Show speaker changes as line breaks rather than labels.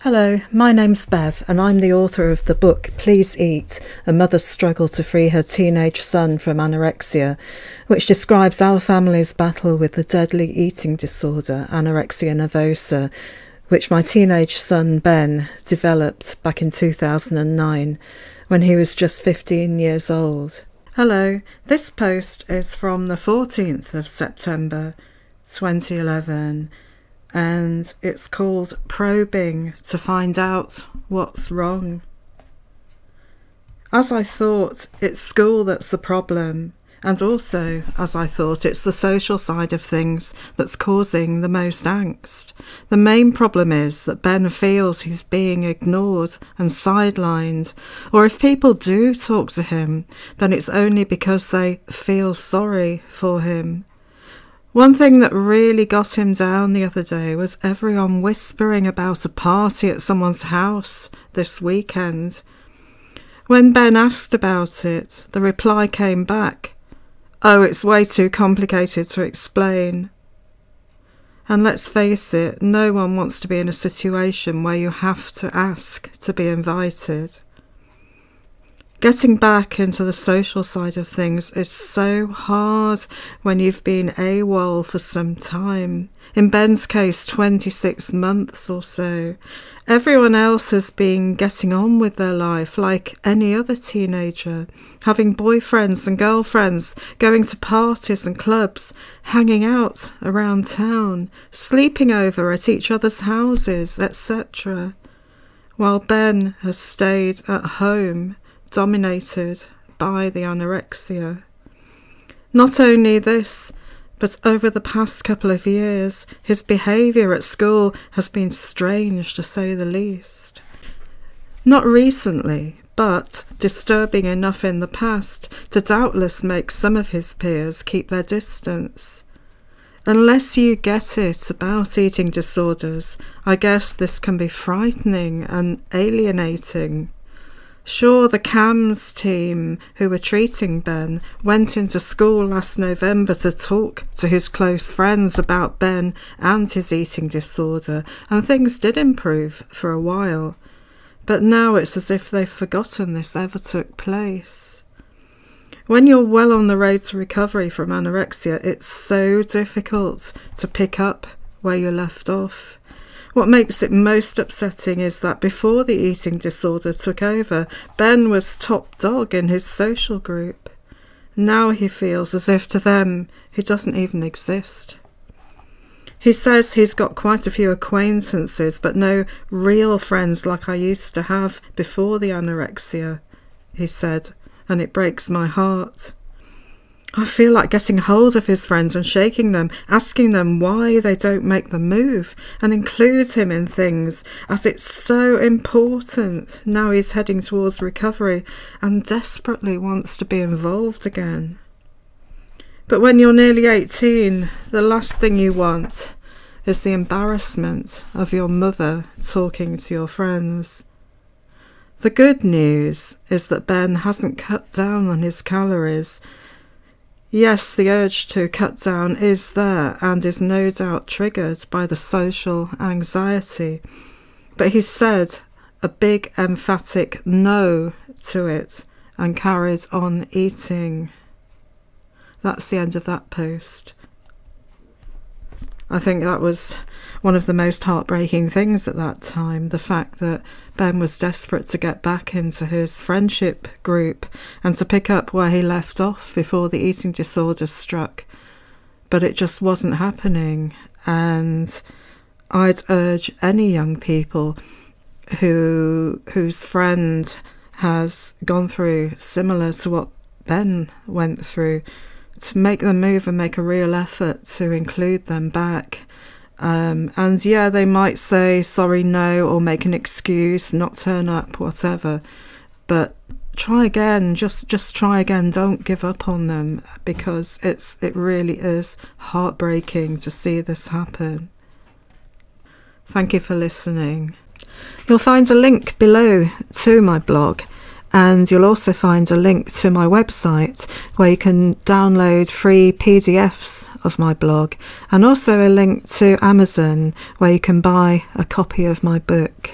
Hello, my name's Bev and I'm the author of the book Please Eat, A Mother's Struggle to Free Her Teenage Son from Anorexia, which describes our family's battle with the deadly eating disorder, anorexia nervosa, which my teenage son Ben developed back in 2009 when he was just 15 years old. Hello, this post is from the 14th of September 2011. And it's called Probing to Find Out What's Wrong. As I thought, it's school that's the problem, and also, as I thought, it's the social side of things that's causing the most angst. The main problem is that Ben feels he's being ignored and sidelined, or if people do talk to him, then it's only because they feel sorry for him. One thing that really got him down the other day was everyone whispering about a party at someone's house this weekend. When Ben asked about it, the reply came back, "Oh, it's way too complicated to explain." And let's face it, no one wants to be in a situation where you have to ask to be invited. Getting back into the social side of things is so hard when you've been AWOL for some time. In Ben's case, 26 months or so. Everyone else has been getting on with their life like any other teenager, having boyfriends and girlfriends, going to parties and clubs, hanging out around town, sleeping over at each other's houses, etc. While Ben has stayed at home, dominated by the anorexia. Not only this, but over the past couple of years, his behaviour at school has been strange to say the least. Not recently, but disturbing enough in the past to doubtless make some of his peers keep their distance. Unless you get it about eating disorders, I guess this can be frightening and alienating. Sure, the CAMS team who were treating Ben went into school last November to talk to his close friends about Ben and his eating disorder, and things did improve for a while. But now it's as if they've forgotten this ever took place. When you're well on the road to recovery from anorexia, it's so difficult to pick up where you left off. What makes it most upsetting is that before the eating disorder took over, Ben was top dog in his social group. Now he feels as if to them he doesn't even exist. He says he's got quite a few acquaintances, but no real friends like I used to have before the anorexia, he said, and it breaks my heart. I feel like getting hold of his friends and shaking them, asking them why they don't make the move and include him in things, as it's so important now he's heading towards recovery and desperately wants to be involved again. But when you're nearly 18, the last thing you want is the embarrassment of your mother talking to your friends. The good news is that Ben hasn't cut down on his calories. Yes, the urge to cut down is there and is no doubt triggered by the social anxiety, but he said a big emphatic no to it and carried on eating. That's the end of that post. I think that was one of the most heartbreaking things at that time, the fact that Ben was desperate to get back into his friendship group and to pick up where he left off before the eating disorder struck. But it just wasn't happening, and I'd urge any young people whose friend has gone through similar to what Ben went through to make the move and make a real effort to include them back. And yeah, they might say sorry, no, or make an excuse, not turn up, whatever. But try again, just try again. Don't give up on them, because it really is heartbreaking to see this happen. Thank you for listening. You'll find a link below to my blog, and you'll also find a link to my website where you can download free PDFs of my blog, and also a link to Amazon where you can buy a copy of my book.